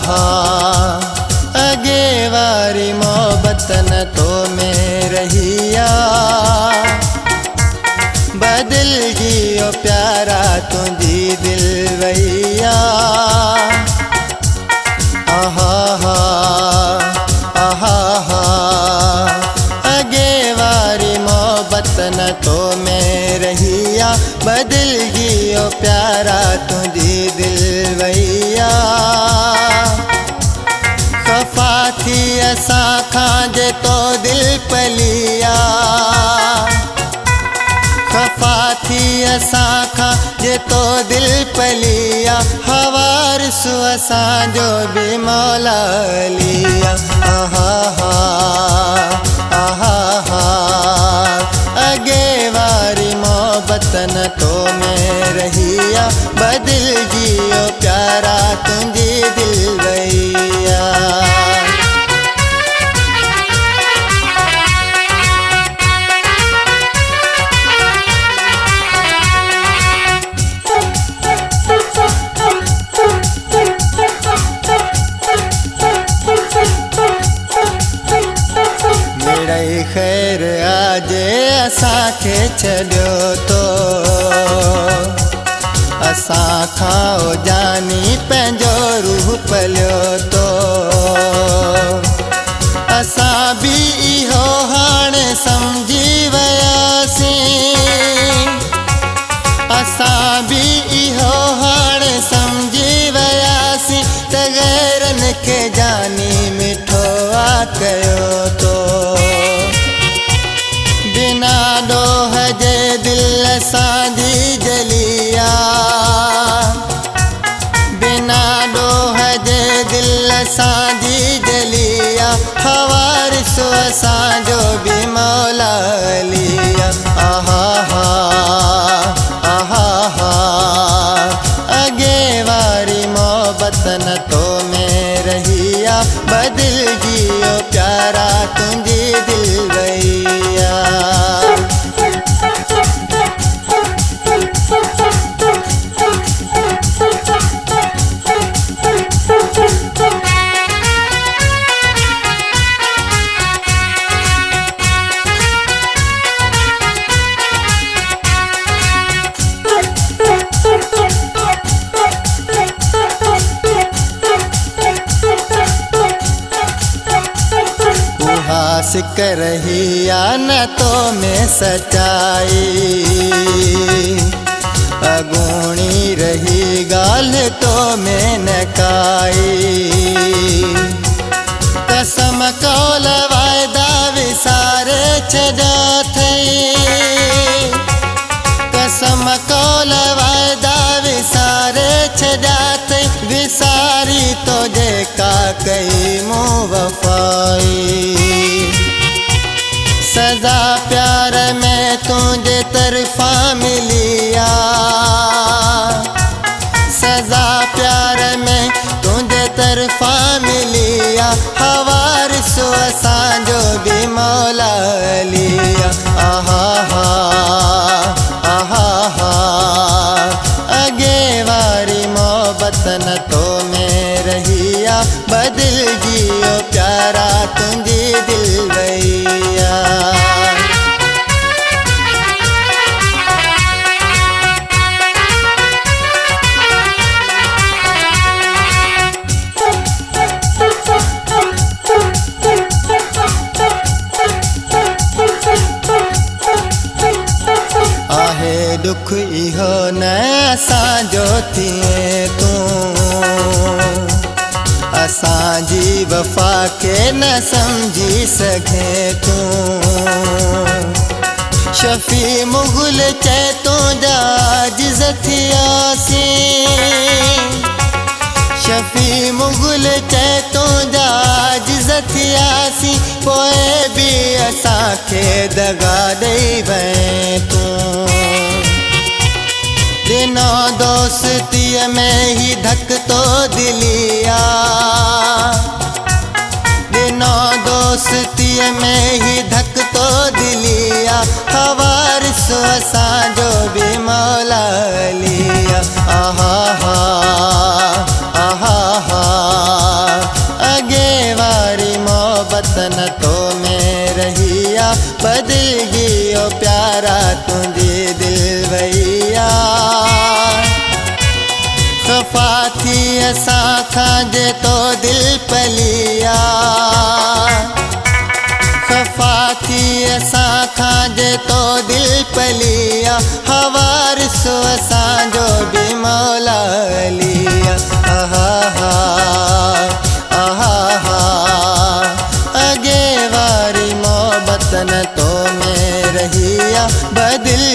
हा अगे वारी मोहब्बत न तो में रहिया बदल जियो प्यारा तुझी दिल वैया आहा हा अगे वारी मोहब्बत न तो में रहिया बदल जियो प्यारा तुझी दिल वैया खफा थी असा खांजे तो दिल पलिया खफा थी असा खांजे तो दिल पलिया हवार सु असा जो भी मौला लिया आहा हा अगे वारी मोहब्बत न तो में रहिया बदल जियो प्यारा तुझी दिल वैया खैर आजे असांखे छॾियो तो असां खां जानी पंहिंजो रूह पलियो तो असां बि इहो हाणे सम्झी वियासीं असां बि इहो हाणे सम्झी वियासीं त गैरनि खे जानी मिठो कयो तो बिना डोह जे दिल साधी जलिया बिना डोह जे दिल साधी जलिया हवार सो असांजो भी मौला लिया आहा हा अगे वारी मोहब्बत न तो में रहिया बदल जियो प्यारा तुझी दिल वैया सिक रहिया न तो में सच्चाई अगूणी रही गाल तो में न काई कसम कौल वायदा विसारे छॾिया थई कसम कौल वायदा विसारे छॾिया थई विसारी तो जेका कई मूं वफ़ाई सजा प्यार में तुझे तरफा मिलिया सजा प्यार में तुझे तरफा मिलिया हवार सो असांजो भी मौला लिया आहा हा अगे वारी मोहब्बत न तो में रहिया बदल जियो प्यारा तुझी दिल वैया दुख इहो न असांजो थिए तूं असांजी वफ़ा खे न सम्झी सघे तूं शफ़ी मुग़ल चए तुंहिंजा आजिज़ थियासीं शफ़ी मुग़ल चए तुंहिंजा आजिज़ थियासीं पोइ बि असांखे दगा ॾेई वए तूं दिनो दोस्तीअ में ही धक तो दिलिया दिनो दोस्तीअ में ही धक तो दिलिया हवार सो असांजो भी मौला लिया आहा हा न तो में रहिया बदल गियो प्यारा तुझे दिल भैया खफा थी असां खां जे तो दिल पलिया खफा थी असां खां जे तो दिल पलिया हवार सो असांजो बि मौला अलिया आहा हा आहा हा अगे वारी मोहब्बत न तो में रहिया बदिल